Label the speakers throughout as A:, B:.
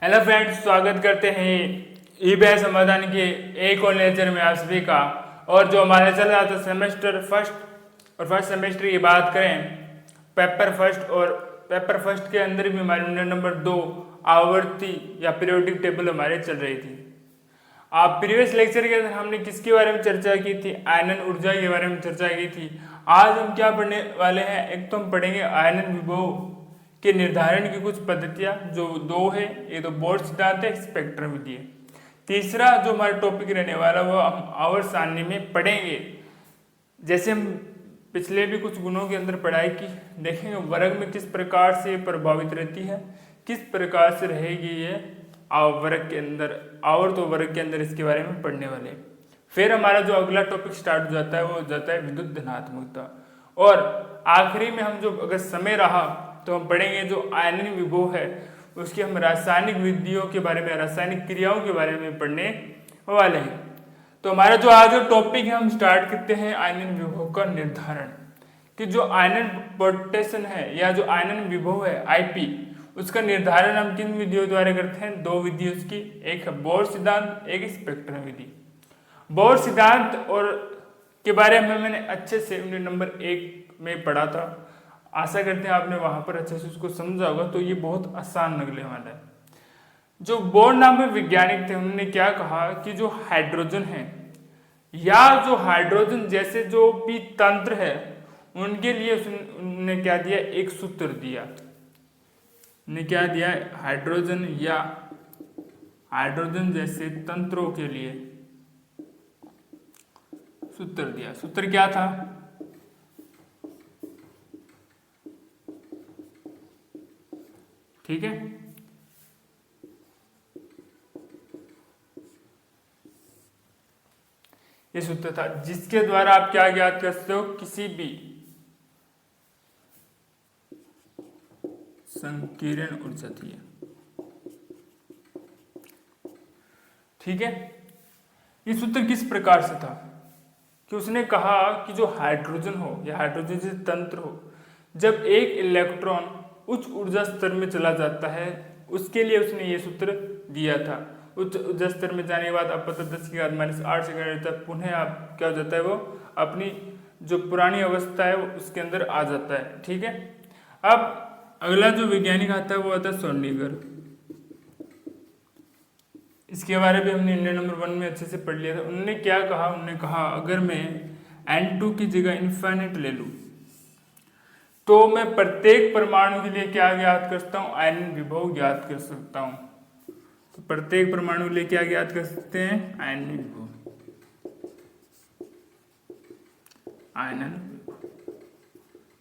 A: Hello friends, स्वागत करते हैं ईबीआई समाधान के एक और लेक्चर में आप सभी का। और जो हमारे चल रहा था सेमेस्टर फर्स्ट और फर्स्ट सेमेस्टर की बात करें, पेपर फर्स्ट के अंदर भी हमारे यूनिट नंबर 2 आवर्ती या पीरियोडिक टेबल हमारे चल रही थी। आप प्रीवियस लेक्चर के अंदर हमने किसके बारे में चर्चा की थी? आयनन ऊर्जा के बारे में चर्चा की थी। आज हम क्या पढ़ने वाले हैं? एक तो हम पढ़ेंगे आयनन विभव के निर्धारण की कुछ पद्धतियां, जो दो है। ये तो बोर्ड सिद्धांत है, स्पेक्ट्रम विधि है। तीसरा जो हमारा टॉपिक रहने वाला वो हम आवर्त सारणी में पढ़ेंगे। जैसे हम पिछले भी कुछ गुणों के अंदर पढ़ाई की, देखेंगे वर्ग में किस प्रकार से प्रभावित रहती है, किस प्रकार से रहेगी ये वर्ग के अंदर, आवर्त और वर्ग के अंदर, इसके बारे में पढ़ने वाले। फिर हमारा जो अगला टॉपिक स्टार्ट हो जाता है वो हो जाता है विद्युत धनात्मकता। और आखिरी में हम जो अगर समय रहा तो हम पढ़ेंगे जो आयनन विभव है उसकी हम रासायनिक विधियों के बारे में, रासायनिक क्रियाओं के बारे में पढ़ने वाले हैं। तो हमारा जो आज टॉपिक है, हम स्टार्ट करते हैं आयनन विभव का निर्धारण। कि जो आयनन पोटेंशियल है या जो आयनन विभव है आईपी, उसका निर्धारण हम किन विधियों द्वारा करते हैं? दो विधि उसकी, एक है बोर सिद्धांत, एक स्पेक्ट्रम विधि। बोर सिद्धांत और के बारे में मैंने अच्छे से यूनिट नंबर 1 में पढ़ा था। आशा करते हैं आपने वहां पर अच्छे से उसको समझा होगा। तो ये बहुत आसान लगने वाला है। जो बोर नाम के वैज्ञानिक थे, उन्होंने क्या कहा कि जो हाइड्रोजन है या जो हाइड्रोजन जैसे जो भी तंत्र है, उनके लिए उन्होंने क्या दिया? एक सूत्र दिया। ने क्या दिया? हाइड्रोजन या हाइड्रोजन जैसे तंत्रों के लिए सूत्र दिया। सूत्र क्या था? ठीक है, ये सूत्र था जिसके द्वारा आप क्या ज्ञात कर सकते हो? किसी भी संकीर्ण ऊर्जा थी। ठीक है, ये सूत्र किस प्रकार से था कि उसने कहा कि जो हाइड्रोजन हो या हाइड्रोजन जैसे तंत्र हो, जब एक इलेक्ट्रॉन उच्च ऊर्जा स्तर में चला जाता है, उसके लिए उसने ये सूत्र दिया था। उच्च ऊर्जा स्तर में जाने के बाद अपवर्तक 10⁻⁸ सेकंड तक पुनः आप क्या हो जाता है? वो अपनी जो पुरानी अवस्था है वो उसके अंदर आ जाता है। ठीक है, अब अगला जो वैज्ञानिक आता है वो आता है श्रोडिंगर। इसके बारे में हमने यूनिट नंबर 1 में अच्छे से पढ़ लिया था। उन्होंने क्या कहा? उन्होंने कहा अगर मैं N2 की जगह इन्फिनिट ले लूं तो मैं प्रत्येक परमाणु के लिए क्या ज्ञात कर सकता हूं? आयनन विभव ज्ञात कर सकता हूं। तो प्रत्येक परमाणु के लिए क्या ज्ञात कर सकते हैं? आयनन विभव। आयनन विभव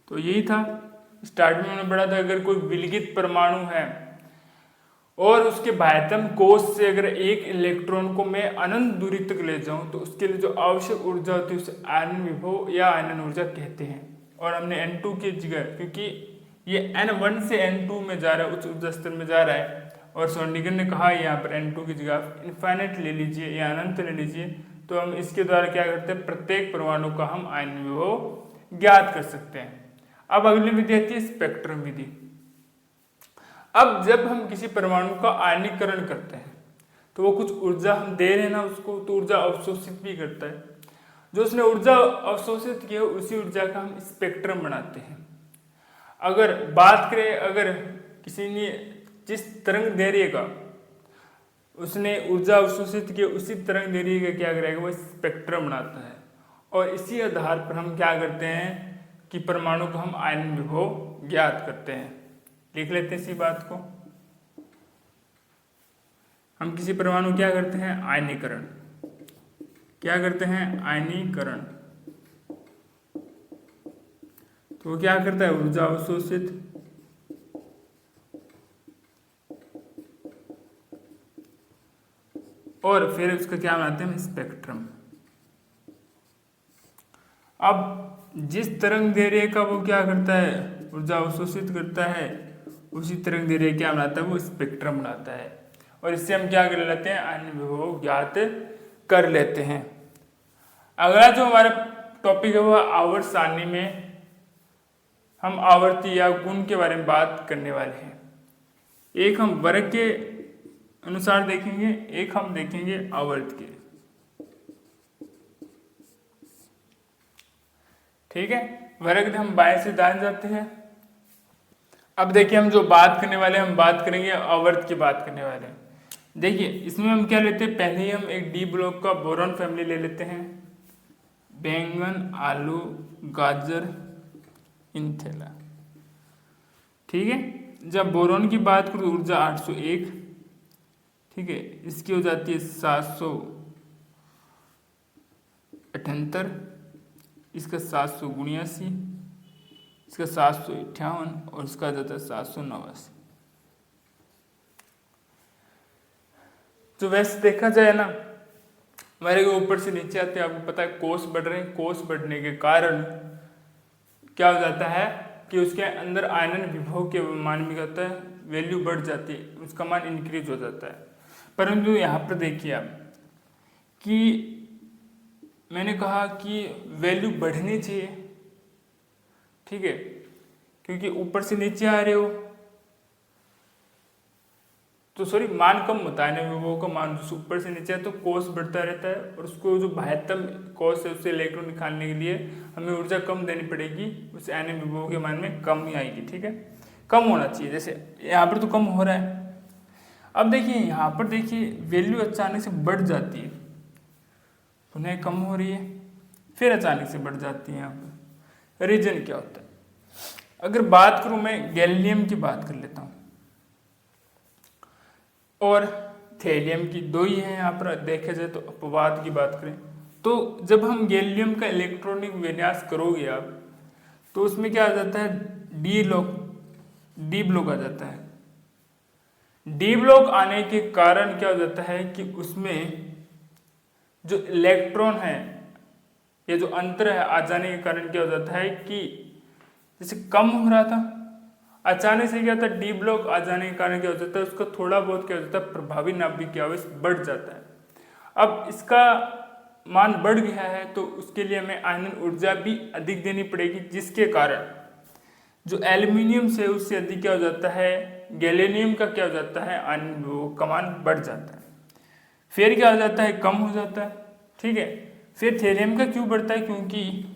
A: तो यही था। स्टार्ट में हमने पढ़ा था अगर कोई विलगित परमाणु है और उसके बाह्यतम कोश से अगर एक इलेक्ट्रॉन को मैं अनंत दूरी तक ले जाऊं तो उसके लिए जो आवश्यक ऊर्जा होती है उसे आयनन विभव या आयनन ऊर्जा कहते हैं। और हमने N2 की जगह, क्योंकि ये N1 से N2 में जा रहा है, उच्च ऊर्जा स्तर में जा रहा है, और श्रोडिंगर ने कहा यहाँ पर N2 की जगह इन्फिनिट ले लीजिए या अनंत ले लीजिए, तो हम इसके द्वारा क्या करते हैं? प्रत्येक परमाणु का हम आयनन विभव ज्ञात कर सकते हैं। अब अगली विधि आती है स्पेक्ट्रम विधि। अब जब हम किसी परमाणु का आयनीकरण करते हैं तो वो कुछ ऊर्जा हम दे रहे हैं ना उसको, तो ऊर्जा अवशोषित भी करता है। जो उसने ऊर्जा अवशोषित की है उसी ऊर्जा का हम स्पेक्ट्रम बनाते हैं। अगर बात करें, अगर किसी ने जिस तरंग दैर्घ्य का उसने ऊर्जा अवशोषित की, उसी तरंग दैर्घ्य का क्या करेगा? वो स्पेक्ट्रम बनाता है। और इसी आधार पर हम क्या करते हैं कि परमाणु को हम आयनन विभव ज्ञात करते हैं। लिख लेते हैं इसी बात को। हम किसी परमाणु क्या करते हैं? आयनीकरण। क्या करते हैं? आयनीकरण। तो वो क्या करता है? ऊर्जा अवशोषित, और फिर उसका क्या बनाते हैं? स्पेक्ट्रम। अब जिस तरंग दैर्घ्य का वो क्या करता है? ऊर्जा अवशोषित करता है, उसी तरंग दैर्घ्य क्या बनाता है? वो स्पेक्ट्रम बनाता है। और इससे हम क्या कर लेते हैं? आयनन विभव ज्ञात कर लेते हैं। अगला जो हमारा टॉपिक है वह आवर्त सारणी में हम आवर्ती या गुण के बारे में बात करने वाले हैं। एक हम वर्ग के अनुसार देखेंगे, एक हम देखेंगे आवर्त के। ठीक है, वर्ग हम बाएं से दाएं जाते हैं। अब देखिए हम जो बात करने वाले हैं, हम बात करेंगे आवर्त की बात करने वाले हैं। देखिए इसमें हम क्या लेते हैं, पहले ही हम एक डी ब्लॉक का बोरॉन फैमिली ले लेते हैं, बैंगन, आलू, गाजर, इंथेला। ठीक है, जब बोरॉन की बात करूँ ऊर्जा 801, ठीक है, इसकी हो जाती है 778, इसका 779, इसका 758 और इसका जाता है 789। तो वैसे देखा जाए ना, हमारे को ऊपर से नीचे आते हैं, आपको पता है कोस बढ़ रहे हैं, कोस बढ़ने के कारण क्या हो जाता है कि उसके अंदर आयनन विभव के मान में होता है, वैल्यू बढ़ जाती है, उसका मान इंक्रीज हो जाता है। परंतु यहाँ पर देखिए आप कि मैंने कहा कि वैल्यू बढ़नी चाहिए, ठीक है, क्योंकि ऊपर से नीचे आ रहे हो तो सॉरी मान कम होता है ना, वो का मान ऊपर से नीचे है तो कोस बढ़ता रहता है, और उसको जो बाह्यतम कोस है उससे इलेक्ट्रॉन निकालने के लिए हमें ऊर्जा कम देनी पड़ेगी, उस आयनिक विभव के मान में कम ही आएगी। ठीक है, कम होना चाहिए, जैसे यहाँ पर तो कम हो रहा है। अब देखिए यहाँ पर देखिए वैल्यू अचानक से बढ़ जाती है, पुनः कम हो रही है, फिर अचानक से बढ़ जाती है। यहाँ पर रीजन क्या होता है, अगर बात करूँ मैं गैलियम की बात कर लेता हूँ और थेलियम की, दो ही है यहाँ पर देखा जाए तो। अपवाद की बात करें तो जब हम गैलियम का इलेक्ट्रॉनिक विन्यास करोगे आप, तो उसमें क्या आ जाता है, डी ब्लॉक आ जाता है। डी ब्लॉक आने के कारण क्या हो जाता है कि उसमें जो इलेक्ट्रॉन है या जो अंतर है आ जाने के कारण क्या हो जाता है कि जैसे कम हो रहा था, अचानक से क्या होता है, डी ब्लॉक आ जाने के कारण क्या हो जाता है, उसका थोड़ा बहुत क्या हो जाता है, प्रभावी नाभिक आवेश बढ़ जाता है। अब इसका मान बढ़ गया है तो उसके लिए हमें आयनन ऊर्जा भी अधिक देनी पड़ेगी, जिसके कारण जो एल्यूमिनियम से उससे अधिक क्या हो जाता है, गैलेनियम का क्या हो जाता है, आयनन का मान बढ़ जाता है। फिर क्या हो जाता है, कम हो जाता है। ठीक है, फिर थेलियम का क्यों बढ़ता है, क्योंकि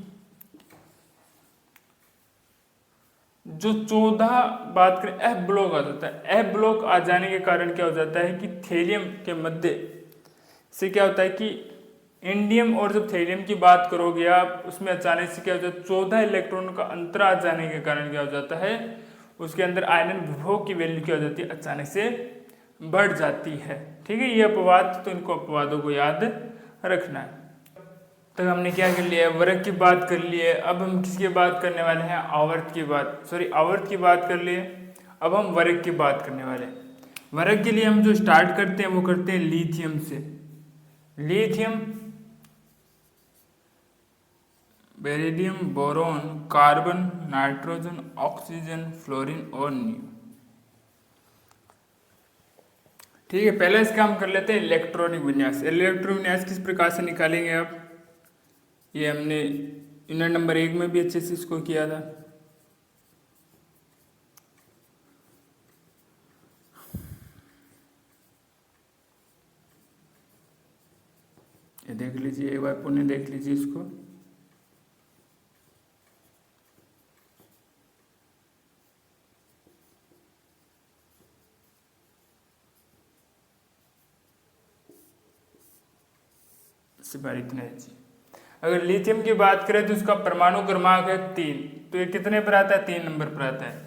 A: जो 14 बात करें एफ ब्लॉक आ जाता है। एफ ब्लॉक आ जाने के कारण क्या हो जाता है कि थेलियम के मध्य से क्या होता है कि इंडियम, और जब थेलियम की बात करोगे आप उसमें अचानक से क्या हो जाता है, 14 इलेक्ट्रॉन का अंतर आ जाने के कारण क्या हो जाता है, उसके अंदर आयनन विभव की वैल्यू क्या हो जाती है, अचानक से बढ़ जाती है। ठीक है, ये अपवाद, तो इनको अपवादों को याद रखना है। तो हमने क्या कर लिया है, वर्ग की बात कर ली है। अब हम किसकी बात करने वाले हैं, आवर्त की बात, सॉरी आवर्त की बात कर लिए, अब हम वर्ग की बात करने वाले हैं। वर्ग के लिए हम जो स्टार्ट करते हैं वो करते हैं लिथियम से। Lithium, beryllium, boron, carbon, nitrogen, oxygen, fluorine और न्यू। ठीक है, पहले इसका हम कर लेते हैं इलेक्ट्रॉनिक विन्यास। इलेक्ट्रॉनिक विन्यास किस प्रकार से निकालेंगे आप, ये हमने यूनिट नंबर 1 में भी अच्छे से इसको किया था। ये देख लीजिए, एक बार पुनः देख लीजिए इसको। इससे बार इतना है। अगर लिथियम की बात करें तो उसका परमाणु क्रमांक है 3, तो ये कितने पर आता है, 3 नंबर पर आता है।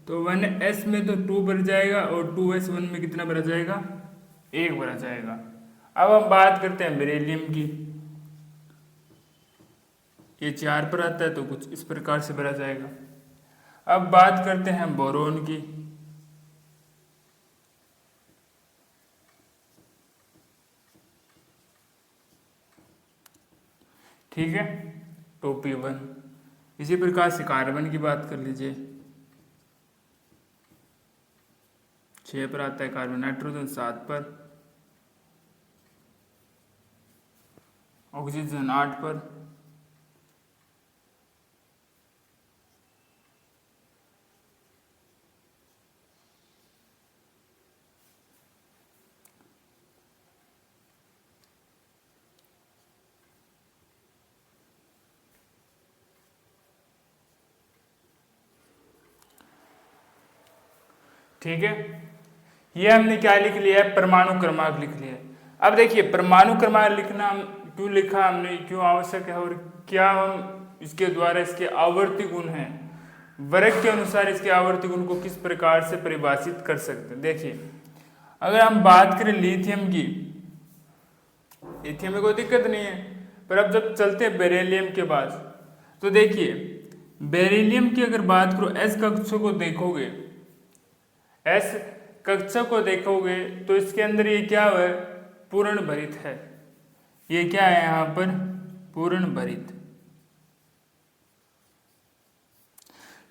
A: तो 1s में तो 2 भर जाएगा और 2s1 में कितना भरा जाएगा, 1 भरा जाएगा। अब हम बात करते हैं बेरिलियम की, ये 4 पर आता है तो कुछ इस प्रकार से भरा जाएगा। अब बात करते हैं बोरोन की, ठीक है, 2p1। इसी प्रकार से कार्बन की बात कर लीजिए, 6 पर आता है कार्बन। नाइट्रोजन 7 पर, ऑक्सीजन 8 पर, ठीक है, ये हमने क्या लिख लिया है, परमाणु क्रमांक लिख लिया है। अब देखिए परमाणु क्रमांक लिखना क्यों लिखा हमने, क्यों आवश्यक है, और क्या हम इसके द्वारा इसके आवर्ती गुण हैं, वर्ग के अनुसार इसके आवर्ती गुण को किस प्रकार से परिभाषित कर सकते हैं। देखिए अगर हम बात करें लिथियम की, लिथियम में कोई दिक्कत नहीं है, पर अब जब चलते हैं बेरिलियम के पास, तो देखिए बेरिलियम की अगर बात करो, एस कक्षा को देखोगे, एस कक्षा को देखोगे तो इसके अंदर ये क्या है, पूर्ण भरित है। ये क्या है यहाँ पर, पूर्ण भरित।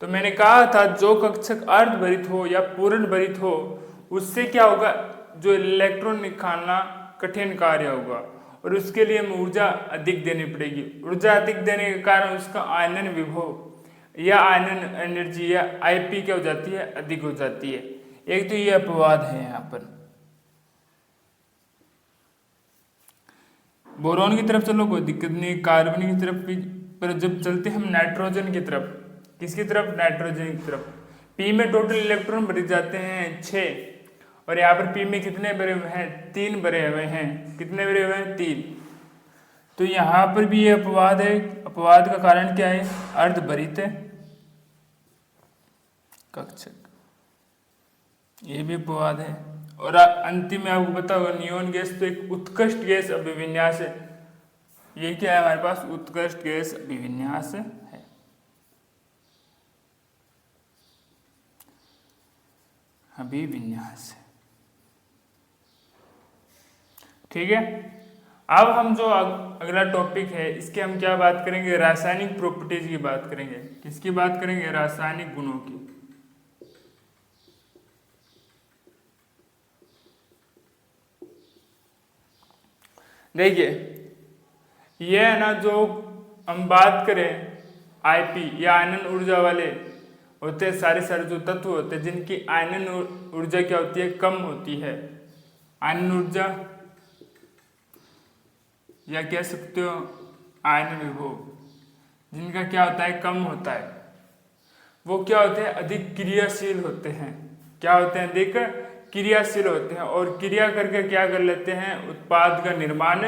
A: तो मैंने कहा था जो कक्षक अर्धभरित हो या पूर्ण भरित हो, उससे क्या होगा, जो इलेक्ट्रॉन निकालना कठिन कार्य होगा, और उसके लिए हमें ऊर्जा अधिक देनी पड़ेगी। ऊर्जा अधिक देने के कारण उसका आयनन विभव या आयनन एनर्जी या आईपी क्या हो जाती है, अधिक हो जाती है। एक तो ये अपवाद है यहाँ पर। बोरॉन की तरफ चलो कोई दिक्कत नहीं, कार्बन की तरफ भी, पर जब चलते हम नाइट्रोजन की तरफ, किसकी तरफ, नाइट्रोजन की तरफ, पी में टोटल इलेक्ट्रॉन भरे जाते हैं 6, और यहाँ पर पी में कितने भरे हुए हैं, 3 भरे हुए हैं। कितने भरे हुए हैं, 3। तो यहाँ पर भी ये अपवाद है। अपवाद का कारण क्या है, अर्धभरित है कक्षक, ये भी अपवाद है। और अंतिम में आपको पता होगा नियोन गैस तो एक उत्कृष्ट गैस अभिविन्यास है। ये क्या है हमारे पास, उत्कृष्ट गैस अभिविन्यास है। अभिविन्यास, ठीक है। अब हम जो अगला टॉपिक है इसके हम क्या बात करेंगे, रासायनिक प्रॉपर्टीज की बात करेंगे। किसकी बात करेंगे, रासायनिक गुणों की। देखिए ये है ना, जो हम बात करें आईपी या आयनन ऊर्जा वाले होते हैं, सारे जो तत्व होते हैं जिनकी आयनन ऊर्जा क्या होती है, कम होती है। आयनन ऊर्जा या कह सकते हो आयन विभव, जिनका क्या होता है, कम होता है, वो क्या होते हैं, अधिक क्रियाशील होते हैं। क्या होते हैं, अधिक क्रियाशील होते हैं, और क्रिया करके क्या कर लेते हैं, उत्पाद का निर्माण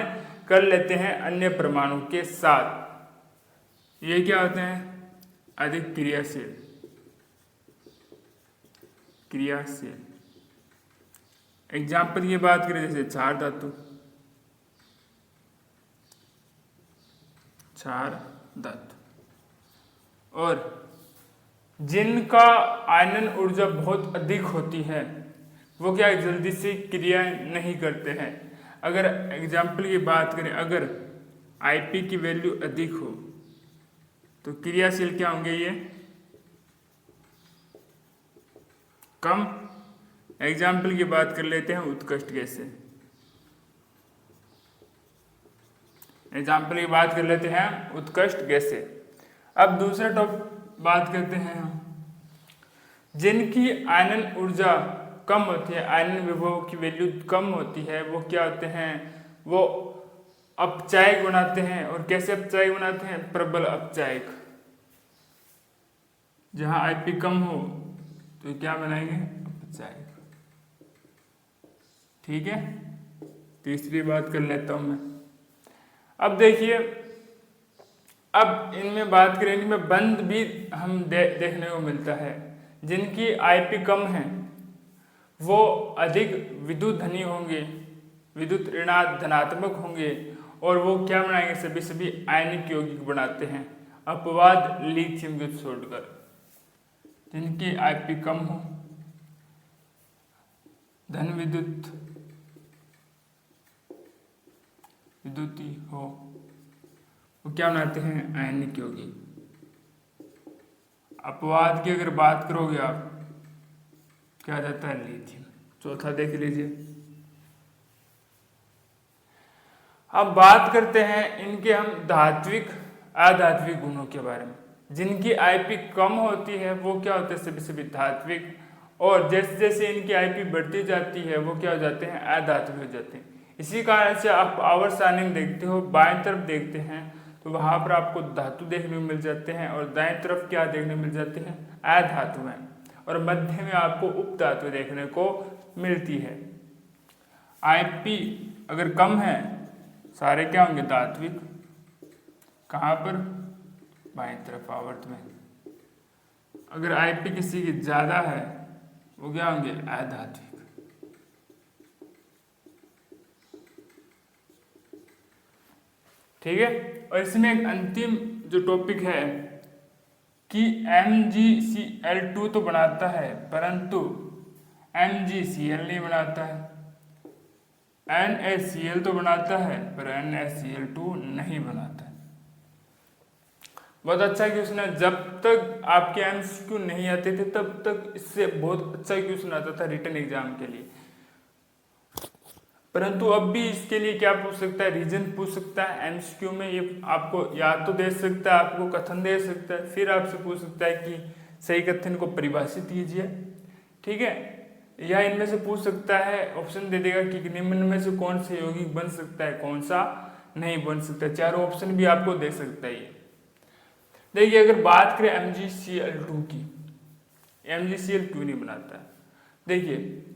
A: कर लेते हैं अन्य परमाणु के साथ। ये क्या होते हैं, अधिक क्रियाशील। एग्जाम्पल की बात करें, जैसे क्षार धातु, क्षार धातु, और जिनका आयनन ऊर्जा बहुत अधिक होती है वो क्या जल्दी से क्रिया नहीं करते हैं। अगर एग्जाम्पल की बात करें, अगर आईपी की वैल्यू अधिक हो तो क्रियाशील क्या होंगे, ये कम। एग्जाम्पल की बात कर लेते हैं उत्कृष्ट गैस से। एग्जाम्पल की बात कर लेते हैं उत्कृष्ट गैस से। अब दूसरा टॉपिक बात करते हैं हम, जिनकी आयनन ऊर्जा कम होती है, आयनन विभव की वैल्यू कम होती है, वो क्या होते हैं, वो अपचायक बनाते हैं। और कैसे अपचायक बनाते हैं, प्रबल अपचायक। जहां आईपी कम हो तो क्या बनाएंगे, अपचायक। ठीक है, तीसरी बात कर लेता हूं मैं। अब देखिए, अब इनमें बात करें, इनमें बंध भी हम देखने को मिलता है। जिनकी आईपी कम है वो अधिक विद्युत धनी होंगे, विद्युत धनात्मक होंगे, और वो क्या बनाएंगे, सभी सभी आयनिक यौगिक बनाते हैं, अपवाद लिथियम को छोड़कर। जिनकी आईपी कम हो, धन विद्युती हो, वो क्या बनाते हैं, आयनिक यौगिक। अपवाद की अगर बात करोगे आप, क्या जाता है, लिथियम। चौथा देख लीजिए। अब बात करते हैं इनके हम धात्विक अधात्विक गुणों के बारे में। जिनकी आईपी कम होती है वो क्या होते हैं, सभी सभी धात्विक, और जैसे जैसे इनकी आईपी बढ़ती जाती है वो क्या हो जाते हैं, अधात्विक हो जाते हैं। इसी कारण से आप आवर्त सारणी में देखते हो, बाएं तरफ देखते हैं तो वहां पर आपको धातु देखने को मिल जाते हैं, और दाएं तरफ क्या देखने को मिल जाते हैं, अधातु हैं। और मध्य में आपको उपधातु देखने को मिलती है। Ip अगर कम है, सारे क्या होंगे धात्विक, कहाँ पर, बाईं तरफ आवर्त में। अगर Ip किसी की ज्यादा है वो क्या होंगे अधात्विक। ठीक है, और इसमें एक अंतिम जो टॉपिक है कि MgCl2 तो बनाता है परंतु MgCl नहीं बनाता है, NaCl तो बनाता है पर NaCl2 नहीं बनाता है। बहुत अच्छा क्वेश्चन है, जब तक आपके MCQ नहीं आते थे तब तक इससे बहुत अच्छा क्वेश्चन आता था रिटन एग्जाम के लिए, परंतु अब भी इसके लिए क्या पूछ सकता है, रीजन पूछ सकता है एमसीक्यू में। ये आपको याद तो दे सकता है, आपको कथन दे सकता है, फिर आपसे पूछ सकता है कि सही कथन को परिभाषित कीजिए। ठीक है, या इनमें से पूछ सकता है, ऑप्शन दे देगा कि निम्न में से कौन सा यौगिक बन सकता है, कौन सा नहीं बन सकता। चारों ऑप्शन भी आपको दे सकता है। देखिए अगर बात करें MgCl2 की, MgCl क्यों नहीं बनाता है, देखिए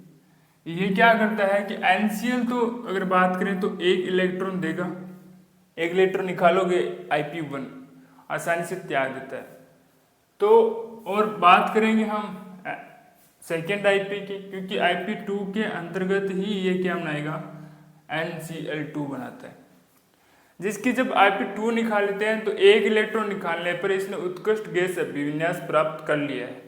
A: ये क्या करता है कि NCl तो अगर बात करें तो एक इलेक्ट्रॉन देगा, एक इलेक्ट्रॉन निकालोगे Ip1 आसानी से त्याग देता है। तो और बात करेंगे हम सेकेंड Ip की, क्योंकि Ip2 के अंतर्गत ही ये क्या बनाएगा NCl2 बनाता है, जिसकी जब Ip2 निकाल लेते हैं तो एक इलेक्ट्रॉन निकालने पर इसने उत्कृष्ट गैस अभिविन्यास प्राप्त कर लिया है।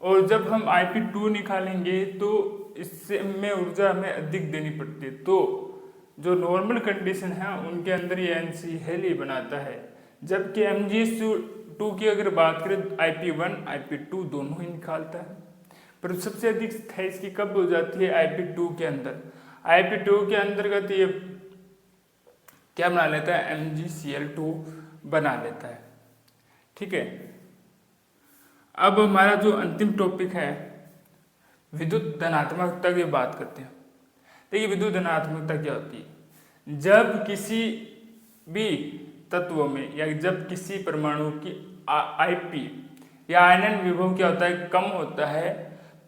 A: और जब हम Ip2 निकालेंगे तो इससे में ऊर्जा हमें अधिक देनी पड़ती है, तो जो नॉर्मल कंडीशन है उनके अंदर ये NCl ही बनाता है। जबकि MgCl2 की अगर बात करें Ip1 Ip2 दोनों ही निकालता है, पर सबसे अधिक स्थायी इसकी कब हो जाती है Ip2 के अंदर। Ip2 के अंतर्गत ये क्या बना लेता है MgCl2 बना लेता है। ठीक है, अब हमारा जो अंतिम टॉपिक है विद्युत धनात्मकता की बात करते हैं। देखिए विद्युत धनात्मकता क्या होती है, जब किसी भी तत्व में या जब किसी परमाणु की Ip या आयनन विभव क्या होता है कम होता है,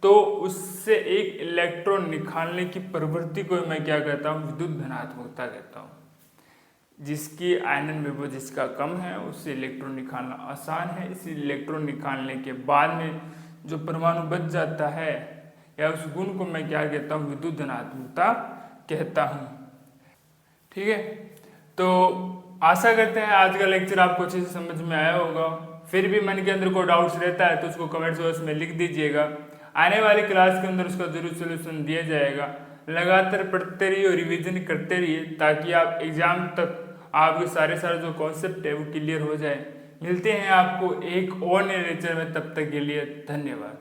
A: तो उससे एक इलेक्ट्रॉन निकालने की प्रवृत्ति को मैं क्या कहता हूँ विद्युत धनात्मकता कहता हूँ। जिसकी आयनन विभव जिसका कम है उससे इलेक्ट्रॉन निकालना आसान है, इस इलेक्ट्रॉन निकालने के बाद में जो परमाणु बच जाता है या उस गुण को मैं क्या कहता हूँ विद्युत धनात्मकता कहता हूँ। ठीक है, तो आशा करते हैं आज का लेक्चर आपको अच्छे से समझ में आया होगा। फिर भी मन के अंदर कोई डाउट्स रहता है तो उसको कमेंट बॉक्स में लिख दीजिएगा, आने वाली क्लास के अंदर उसका जरूर सोल्यूशन दिया जाएगा। लगातार पढ़ते रहिए और रिविजन करते रहिए ताकि आप एग्जाम तक आपके सारे जो कॉन्सेप्ट है वो क्लियर हो जाए। मिलते हैं आपको एक और नए लेक्चर में, तब तक के लिए धन्यवाद।